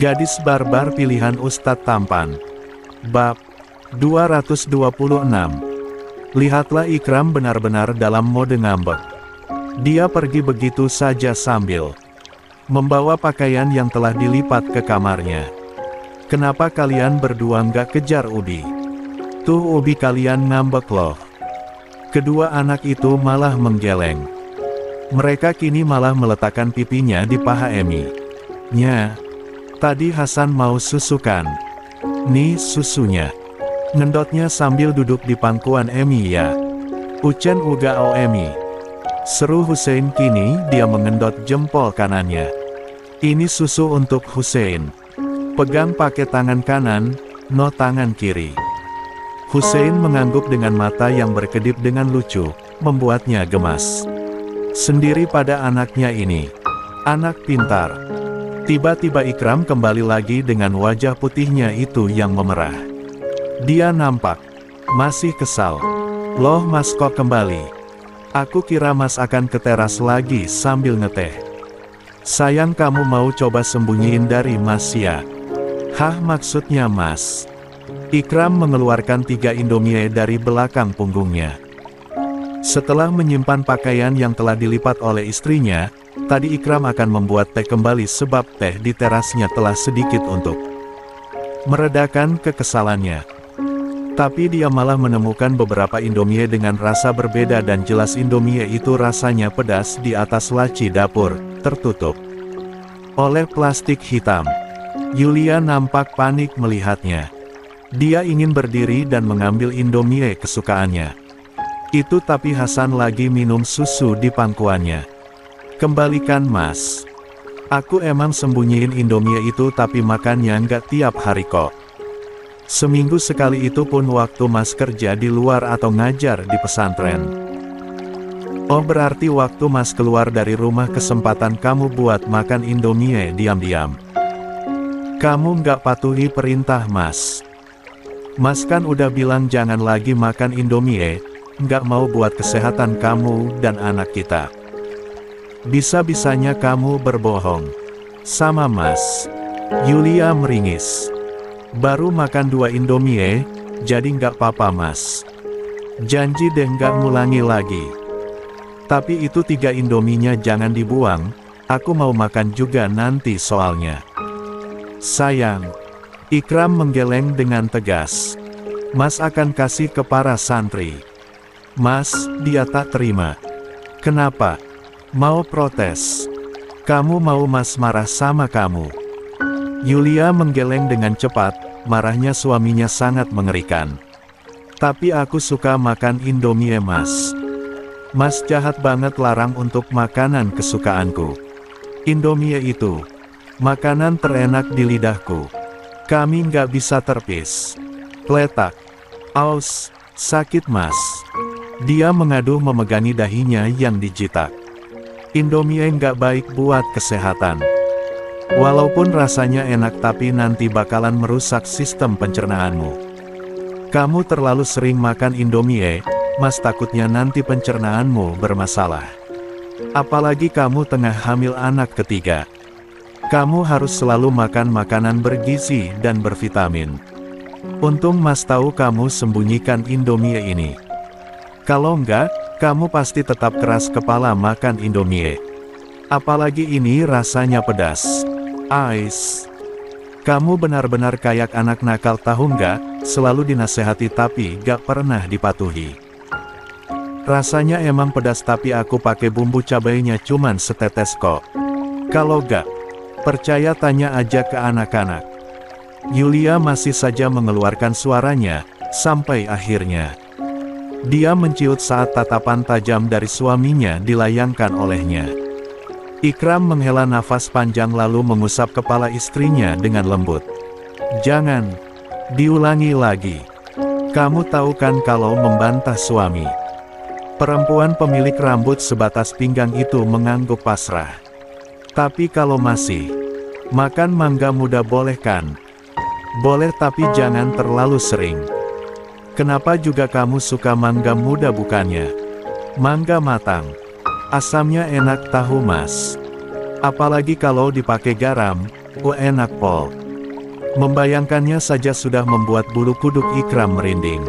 Gadis barbar pilihan Ustadz tampan. Bab 226. Lihatlah Ikram benar-benar dalam mode ngambek. Dia pergi begitu saja sambil membawa pakaian yang telah dilipat ke kamarnya. Kenapa kalian berdua nggak kejar Ubi? Tuh Ubi kalian ngambek loh. Kedua anak itu malah menggeleng. Mereka kini malah meletakkan pipinya di paha Emi. Nya, tadi Hasan mau susu kan? Nih susunya. Ngendotnya sambil duduk di pangkuan Emi ya. Ucen uga o Emi. Seru Hussein kini dia mengendot jempol kanannya. Ini susu untuk Hussein. Pegang pakai tangan kanan, no tangan kiri. Hussein mengangguk dengan mata yang berkedip dengan lucu, membuatnya gemas. Sendiri pada anaknya ini. Anak pintar. Tiba-tiba Ikram kembali lagi dengan wajah putihnya itu yang memerah. Dia nampak masih kesal. Loh Mas kok kembali? Aku kira Mas akan ke teras lagi sambil ngeteh. Sayang kamu mau coba sembunyiin dari Mas ya? Hah maksudnya Mas? Ikram mengeluarkan 3 Indomie dari belakang punggungnya. Setelah menyimpan pakaian yang telah dilipat oleh istrinya, tadi Ikram akan membuat teh kembali sebab teh di terasnya telah sedikit untuk meredakan kekesalannya. Tapi dia malah menemukan beberapa Indomie dengan rasa berbeda dan jelas Indomie itu rasanya pedas di atas laci dapur, tertutup oleh plastik hitam. Yulia nampak panik melihatnya. Dia ingin berdiri dan mengambil Indomie kesukaannya. Itu tapi Hasan lagi minum susu di pangkuannya. Kembalikan Mas. Aku emang sembunyiin Indomie itu tapi makannya nggak tiap hari kok. Seminggu sekali itu pun waktu Mas kerja di luar atau ngajar di pesantren. Oh berarti waktu Mas keluar dari rumah kesempatan kamu buat makan Indomie diam-diam. Kamu nggak patuhi perintah Mas. Mas kan udah bilang jangan lagi makan Indomie, nggak mau buat kesehatan kamu dan anak kita. Bisa-bisanya kamu berbohong sama Mas. Yulia meringis. Baru makan 2 Indomie, jadi nggak apa-apa Mas. Janji deh nggak ngulangi lagi. Tapi itu 3 Indominya jangan dibuang, aku mau makan juga nanti soalnya. Sayang. Ikram menggeleng dengan tegas. Mas akan kasih ke para santri. Mas, dia tak terima. Kenapa? Mau protes? Kamu mau Mas marah sama kamu? Yulia menggeleng dengan cepat, marahnya suaminya sangat mengerikan. Tapi aku suka makan Indomie Mas. Mas jahat banget larang untuk makanan kesukaanku. Indomie itu makanan terenak di lidahku. Kami nggak bisa terpis. Kletak. Aus, sakit Mas. Dia mengaduh memegangi dahinya yang dijitak. Indomie nggak baik buat kesehatan. Walaupun rasanya enak tapi nanti bakalan merusak sistem pencernaanmu. Kamu terlalu sering makan Indomie, Mas takutnya nanti pencernaanmu bermasalah. Apalagi kamu tengah hamil anak ketiga. Kamu harus selalu makan makanan bergizi dan bervitamin. Untung Mas tahu kamu sembunyikan Indomie ini. Kalau enggak, kamu pasti tetap keras kepala makan Indomie. Apalagi ini rasanya pedas. Ais. Kamu benar-benar kayak anak nakal tahu nggak, selalu dinasehati tapi gak pernah dipatuhi. Rasanya emang pedas tapi aku pakai bumbu cabainya cuman setetes kok. Kalau gak percaya tanya aja ke anak-anak. Yulia masih saja mengeluarkan suaranya, sampai akhirnya dia menciut saat tatapan tajam dari suaminya dilayangkan olehnya. Ikram menghela nafas panjang lalu mengusap kepala istrinya dengan lembut. Jangan diulangi lagi. Kamu tahu kan kalau membantah suami. Perempuan pemilik rambut sebatas pinggang itu mengangguk pasrah. Tapi kalau masih makan mangga muda boleh kan? Boleh tapi jangan terlalu sering. Kenapa juga kamu suka mangga muda bukannya? Mangga matang. Asamnya enak tahu Mas. Apalagi kalau dipakai garam, Enak pol. Membayangkannya saja sudah membuat bulu kuduk Ikram merinding.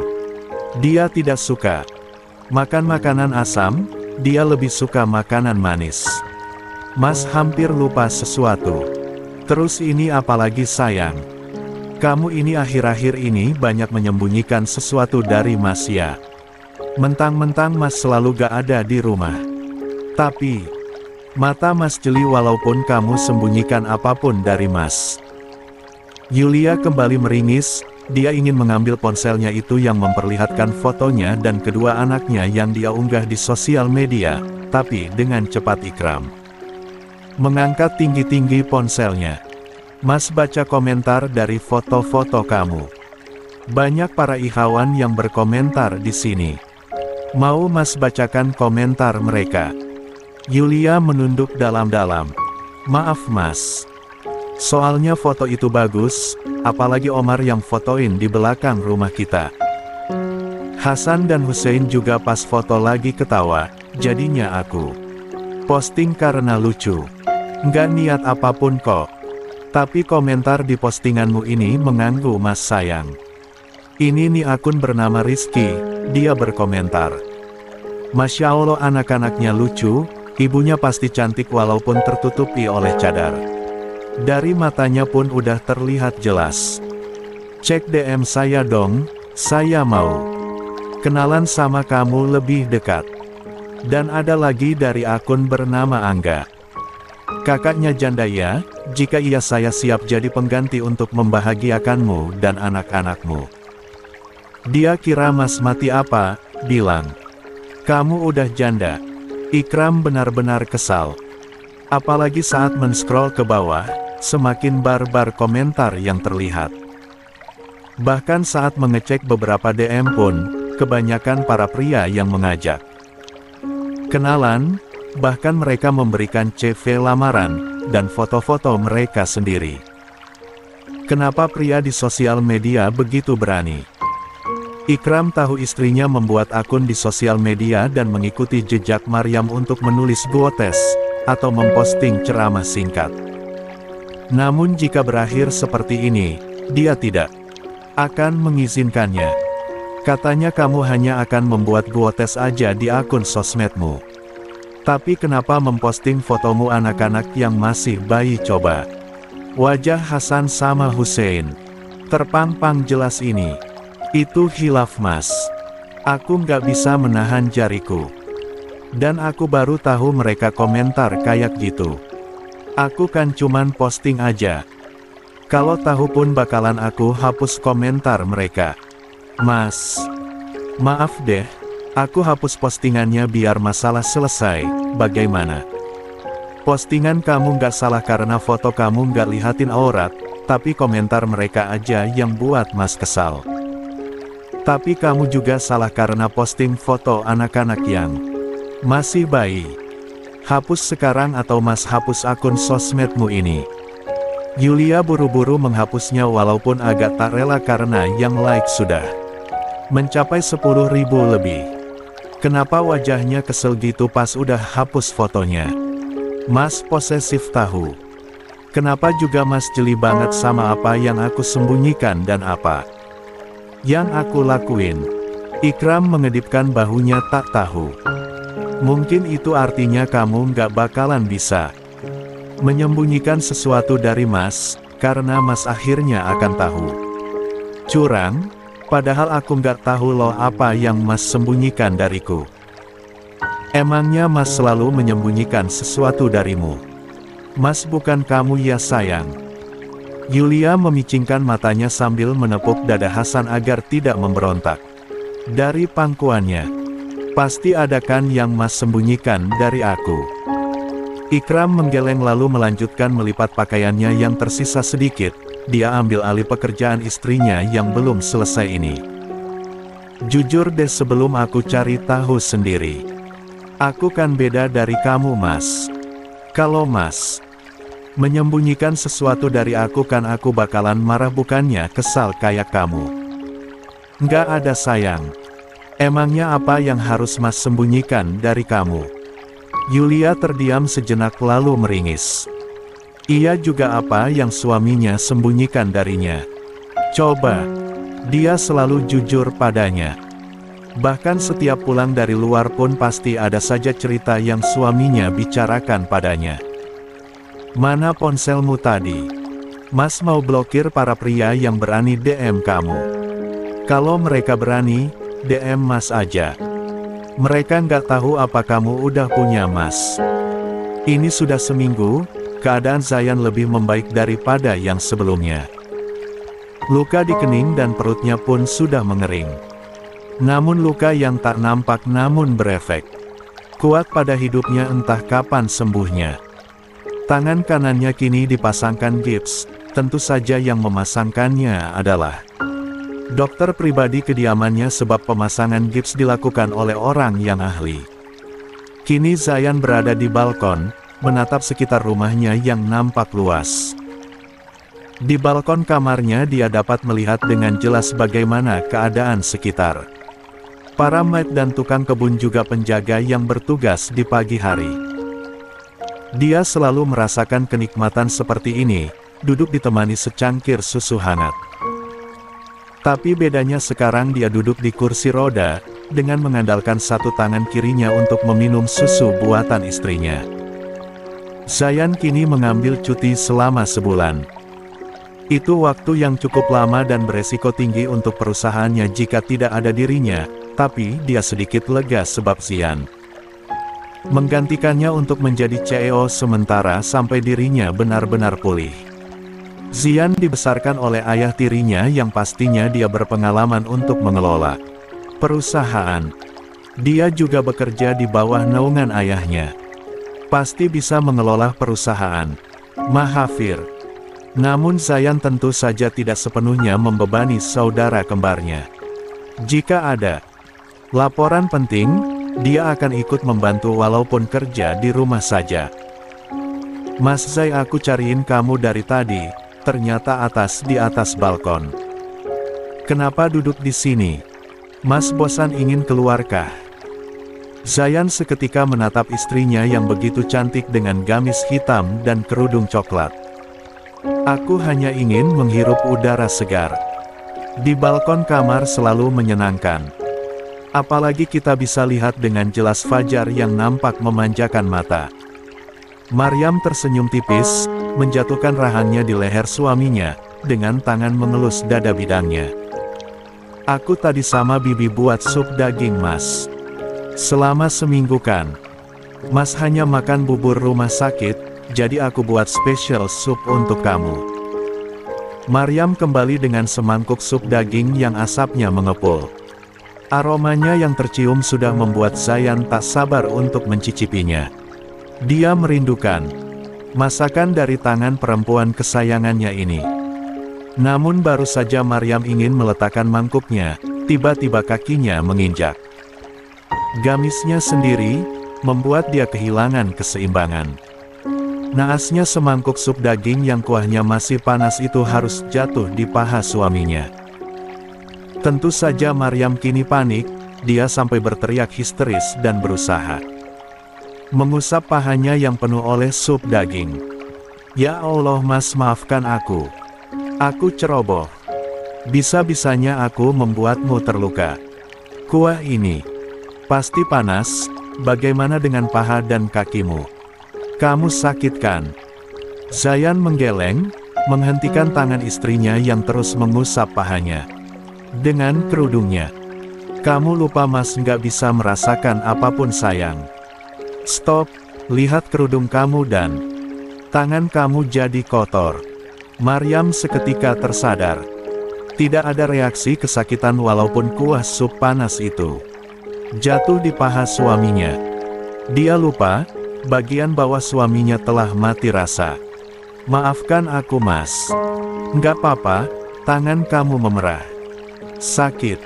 Dia tidak suka makan makanan asam, dia lebih suka makanan manis. Mas hampir lupa sesuatu. Terus ini apalagi sayang. Kamu ini akhir-akhir ini banyak menyembunyikan sesuatu dari Mas ya. Mentang-mentang Mas selalu gak ada di rumah. Tapi, mata Mas jeli walaupun kamu sembunyikan apapun dari Mas. Yulia kembali meringis, dia ingin mengambil ponselnya itu yang memperlihatkan fotonya dan kedua anaknya yang dia unggah di sosial media, tapi dengan cepat Ikram mengangkat tinggi-tinggi ponselnya. Mas baca komentar dari foto-foto kamu. Banyak para ikhwan yang berkomentar di sini. Mau Mas bacakan komentar mereka? Yulia menunduk dalam-dalam. Maaf Mas. Soalnya foto itu bagus, apalagi Omar yang fotoin di belakang rumah kita. Hasan dan Hussein juga pas foto lagi ketawa, jadinya aku posting karena lucu. Nggak niat apapun kok. Tapi komentar di postinganmu ini mengganggu Mas sayang. Ini nih akun bernama Rizky, dia berkomentar. Masya Allah anak-anaknya lucu, ibunya pasti cantik walaupun tertutupi oleh cadar. Dari matanya pun udah terlihat jelas. Cek DM saya dong, saya mau kenalan sama kamu lebih dekat. Dan ada lagi dari akun bernama Angga. Kakaknya janda ya, jika iya saya siap jadi pengganti untuk membahagiakanmu dan anak-anakmu. Dia kira Mas mati apa, bilang. Kamu udah janda. Ikram benar-benar kesal. Apalagi saat men-scroll ke bawah, semakin barbar komentar yang terlihat. Bahkan saat mengecek beberapa DM pun, kebanyakan para pria yang mengajak kenalan, bahkan mereka memberikan CV lamaran, dan foto-foto mereka sendiri. Kenapa pria di sosial media begitu berani? Ikram tahu istrinya membuat akun di sosial media dan mengikuti jejak Maryam untuk menulis quotes, atau memposting ceramah singkat. Namun jika berakhir seperti ini, dia tidak akan mengizinkannya. Katanya kamu hanya akan membuat quotes aja di akun sosmedmu. Tapi kenapa memposting fotomu anak-anak yang masih bayi coba? Wajah Hasan sama Hussein terpampang jelas ini. Itu khilaf Mas. Aku nggak bisa menahan jariku. Dan aku baru tahu mereka komentar kayak gitu. Aku kan cuman posting aja. Kalau tahu pun bakalan aku hapus komentar mereka. Mas, maaf deh. Aku hapus postingannya biar masalah selesai, bagaimana? Postingan kamu nggak salah karena foto kamu nggak lihatin aurat, tapi komentar mereka aja yang buat Mas kesal. Tapi kamu juga salah karena posting foto anak-anak yang masih bayi. Hapus sekarang atau Mas hapus akun sosmedmu ini. Yulia buru-buru menghapusnya walaupun agak tak rela karena yang like sudah mencapai 10.000 lebih. Kenapa wajahnya kesel gitu pas udah hapus fotonya? Mas posesif tahu. Kenapa juga Mas jeli banget sama apa yang aku sembunyikan dan apa yang aku lakuin? Ikram mengedipkan bahunya tak tahu. Mungkin itu artinya kamu nggak bakalan bisa menyembunyikan sesuatu dari Mas, karena Mas akhirnya akan tahu. Curang? Padahal aku nggak tahu loh apa yang Mas sembunyikan dariku. Emangnya Mas selalu menyembunyikan sesuatu darimu? Mas bukan kamu ya sayang. Yulia memicingkan matanya sambil menepuk dada Hasan agar tidak memberontak. Dari pangkuannya, pasti ada kan yang Mas sembunyikan dari aku. Ikram menggeleng lalu melanjutkan melipat pakaiannya yang tersisa sedikit. Dia ambil alih pekerjaan istrinya yang belum selesai ini. Jujur deh sebelum aku cari tahu sendiri. Aku kan beda dari kamu Mas. Kalau Mas menyembunyikan sesuatu dari aku kan aku bakalan marah bukannya kesal kayak kamu. Nggak ada sayang. Emangnya apa yang harus Mas sembunyikan dari kamu? Yulia terdiam sejenak lalu meringis. Ia juga apa yang suaminya sembunyikan darinya. Coba, dia selalu jujur padanya. Bahkan setiap pulang dari luar pun pasti ada saja cerita yang suaminya bicarakan padanya. Mana ponselmu tadi? Mas mau blokir para pria yang berani DM kamu. Kalau mereka berani, DM Mas aja. Mereka nggak tahu apa kamu udah punya Mas. Ini sudah seminggu, keadaan Zayan lebih membaik daripada yang sebelumnya. Luka di kening dan perutnya pun sudah mengering. Namun luka yang tak nampak namun berefek. Kuat pada hidupnya entah kapan sembuhnya. Tangan kanannya kini dipasangkan gips, tentu saja yang memasangkannya adalah dokter pribadi kediamannya sebab pemasangan gips dilakukan oleh orang yang ahli. Kini Zayan berada di balkon, menatap sekitar rumahnya yang nampak luas. Di balkon kamarnya dia dapat melihat dengan jelas bagaimana keadaan sekitar. Para maid dan tukang kebun juga penjaga yang bertugas di pagi hari. Dia selalu merasakan kenikmatan seperti ini, duduk ditemani secangkir susu hangat. Tapi bedanya sekarang dia duduk di kursi roda, dengan mengandalkan satu tangan kirinya untuk meminum susu buatan istrinya. Zayan kini mengambil cuti selama sebulan. Itu waktu yang cukup lama dan beresiko tinggi untuk perusahaannya jika tidak ada dirinya, tapi dia sedikit lega sebab Zian menggantikannya untuk menjadi CEO sementara sampai dirinya benar-benar pulih. Zian dibesarkan oleh ayah tirinya yang pastinya dia berpengalaman untuk mengelola perusahaan. Dia juga bekerja di bawah naungan ayahnya. Pasti bisa mengelola perusahaan. Mahafir. Namun Zayan tentu saja tidak sepenuhnya membebani saudara kembarnya. Jika ada laporan penting, dia akan ikut membantu walaupun kerja di rumah saja. Mas Zai, aku cariin kamu dari tadi, ternyata di atas balkon. Kenapa duduk di sini? Mas bosan ingin keluarkah? Zayan seketika menatap istrinya yang begitu cantik dengan gamis hitam dan kerudung coklat. Aku hanya ingin menghirup udara segar. Di balkon kamar selalu menyenangkan. Apalagi kita bisa lihat dengan jelas fajar yang nampak memanjakan mata. Maryam tersenyum tipis, menjatuhkan rahangnya di leher suaminya, dengan tangan mengelus dada bidangnya. Aku tadi sama bibi buat sup daging Mas. Selama seminggu kan. Mas hanya makan bubur rumah sakit, jadi aku buat spesial sup untuk kamu. Maryam kembali dengan semangkuk sup daging yang asapnya mengepul. Aromanya yang tercium sudah membuat Zayan tak sabar untuk mencicipinya. Dia merindukan masakan dari tangan perempuan kesayangannya ini. Namun baru saja Maryam ingin meletakkan mangkuknya, tiba-tiba kakinya menginjak. Gamisnya sendiri, membuat dia kehilangan keseimbangan. Naasnya semangkuk sup daging yang kuahnya masih panas itu harus jatuh di paha suaminya. Tentu saja Maryam kini panik, dia sampai berteriak histeris dan berusaha mengusap pahanya yang penuh oleh sup daging. Ya Allah Mas, maafkan aku. Aku ceroboh. Bisa-bisanya aku membuatmu terluka. Kuah ini pasti panas, bagaimana dengan paha dan kakimu? Kamu sakit kan? Zayan menggeleng, menghentikan tangan istrinya yang terus mengusap pahanya dengan kerudungnya. Kamu lupa Mas nggak bisa merasakan apapun sayang. Stop, lihat kerudung kamu dan tangan kamu jadi kotor. Maryam seketika tersadar. Tidak ada reaksi kesakitan walaupun kuah sup panas itu jatuh di paha suaminya. Dia lupa, bagian bawah suaminya telah mati rasa. Maafkan aku Mas. Nggak apa-apa, tangan kamu memerah. Sakit.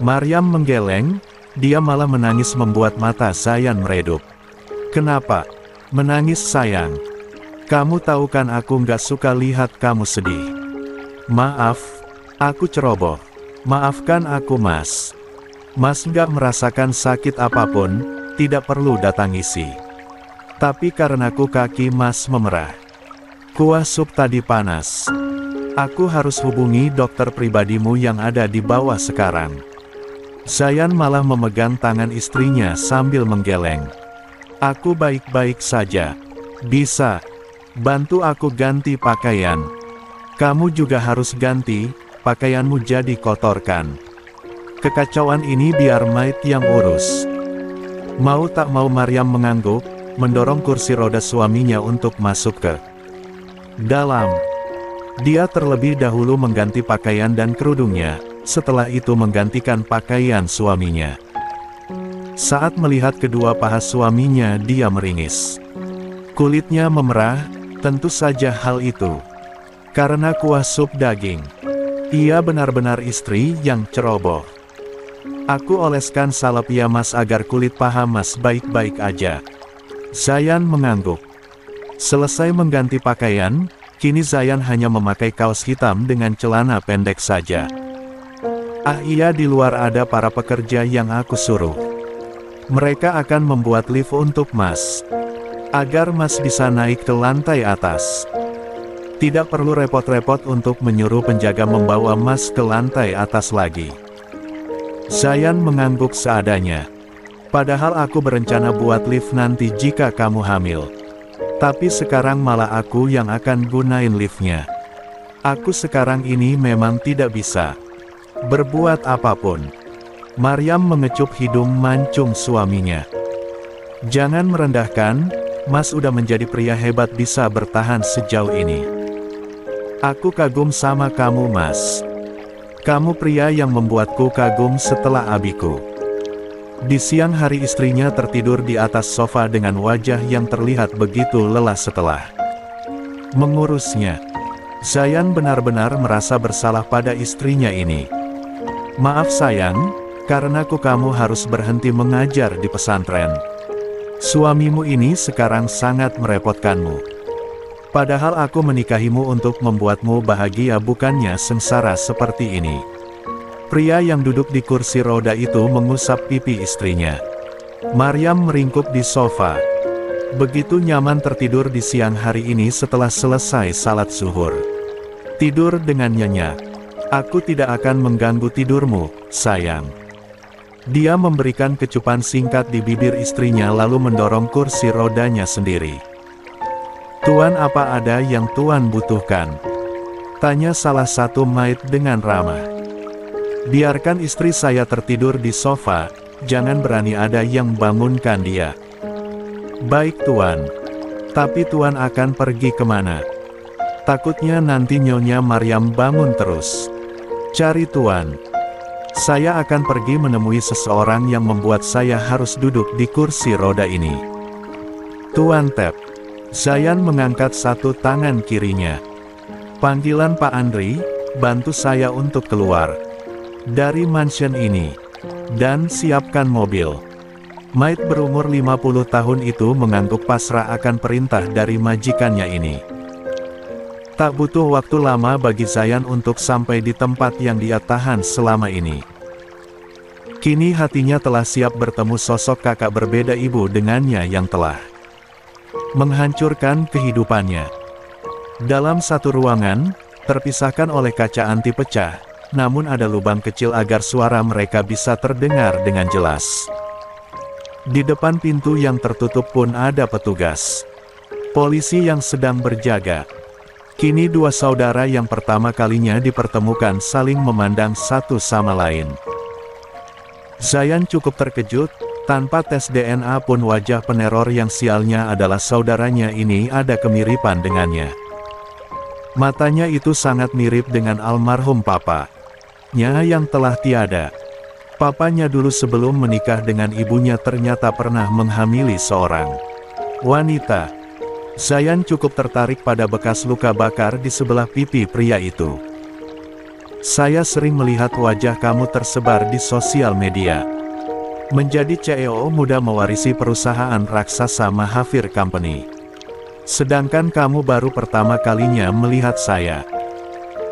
Maryam menggeleng, dia malah menangis membuat mata Zayan meredup. Kenapa? Menangis sayang? Kamu tahu kan aku nggak suka lihat kamu sedih. Maaf, aku ceroboh. Maafkan aku Mas. Mas nggak merasakan sakit apapun, tidak perlu datang isi. Tapi karenaku kaki Mas memerah. Kuah sup tadi panas. Aku harus hubungi dokter pribadimu yang ada di bawah sekarang. Zayan malah memegang tangan istrinya sambil menggeleng. Aku baik-baik saja. Bisa. Bantu aku ganti pakaian. Kamu juga harus ganti, pakaianmu jadi kotor kan. Kekacauan ini biar Maid yang urus. Mau tak mau Maryam mengangguk, mendorong kursi roda suaminya untuk masuk ke dalam. Dia terlebih dahulu mengganti pakaian dan kerudungnya, setelah itu menggantikan pakaian suaminya. Saat melihat kedua paha suaminya dia meringis. Kulitnya memerah, tentu saja hal itu karena kuah sup daging. Ia benar-benar istri yang ceroboh. Aku oleskan salep ya Mas agar kulit paha Mas baik-baik aja. Zayan mengangguk. Selesai mengganti pakaian, kini Zayan hanya memakai kaos hitam dengan celana pendek saja. Ah iya, di luar ada para pekerja yang aku suruh. Mereka akan membuat lift untuk Mas, agar Mas bisa naik ke lantai atas. Tidak perlu repot-repot untuk menyuruh penjaga membawa Mas ke lantai atas lagi. Zayan mengangguk seadanya. Padahal aku berencana buat lift nanti jika kamu hamil. Tapi sekarang malah aku yang akan gunain liftnya. Aku sekarang ini memang tidak bisa berbuat apapun. Maryam mengecup hidung mancung suaminya. Jangan merendahkan, Mas udah menjadi pria hebat bisa bertahan sejauh ini. Aku kagum sama kamu Mas. Kamu pria yang membuatku kagum setelah abiku. Di siang hari istrinya tertidur di atas sofa dengan wajah yang terlihat begitu lelah setelah mengurusnya. Zayan benar-benar merasa bersalah pada istrinya ini. Maaf sayang, karena kamu harus berhenti mengajar di pesantren. Suamimu ini sekarang sangat merepotkanmu. Padahal aku menikahimu untuk membuatmu bahagia bukannya sengsara seperti ini. Pria yang duduk di kursi roda itu mengusap pipi istrinya. Maryam meringkuk di sofa. Begitu nyaman tertidur di siang hari ini setelah selesai salat zuhur. Tidur dengan nyenyak. Aku tidak akan mengganggu tidurmu, sayang. Dia memberikan kecupan singkat di bibir istrinya lalu mendorong kursi rodanya sendiri. Tuan, apa ada yang Tuan butuhkan? Tanya salah satu maid dengan ramah. Biarkan istri saya tertidur di sofa, jangan berani ada yang bangunkan dia. Baik Tuan. Tapi Tuan akan pergi kemana? Takutnya nanti Nyonya Maryam bangun terus. Cari Tuan. Saya akan pergi menemui seseorang yang membuat saya harus duduk di kursi roda ini. Tuan Tep. Zayan mengangkat satu tangan kirinya. Panggilan Pak Andri, bantu saya untuk keluar dari mansion ini. Dan siapkan mobil. Maid berumur 50 tahun itu mengangguk pasrah akan perintah dari majikannya ini. Tak butuh waktu lama bagi Zayan untuk sampai di tempat yang dia tahan selama ini. Kini hatinya telah siap bertemu sosok kakak berbeda ibu dengannya yang telah menghancurkan kehidupannya. Dalam satu ruangan, terpisahkan oleh kaca anti pecah, namun ada lubang kecil agar suara mereka bisa terdengar dengan jelas. Di depan pintu yang tertutup pun ada petugas polisi yang sedang berjaga. Kini dua saudara yang pertama kalinya dipertemukan saling memandang satu sama lain. Zayan cukup terkejut. Tanpa tes DNA pun wajah peneror yang sialnya adalah saudaranya ini ada kemiripan dengannya. Matanya itu sangat mirip dengan almarhum papanya yang telah tiada. Papanya dulu sebelum menikah dengan ibunya ternyata pernah menghamili seorang wanita. Zayan cukup tertarik pada bekas luka bakar di sebelah pipi pria itu. Saya sering melihat wajah kamu tersebar di sosial media. Menjadi CEO muda mewarisi perusahaan raksasa Mahavir Company. Sedangkan kamu baru pertama kalinya melihat saya.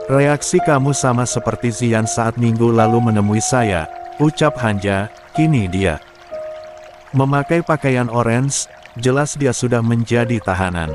Reaksi kamu sama seperti Zian saat minggu lalu menemui saya, ucap Hanja. Kini dia memakai pakaian orange, jelas dia sudah menjadi tahanan.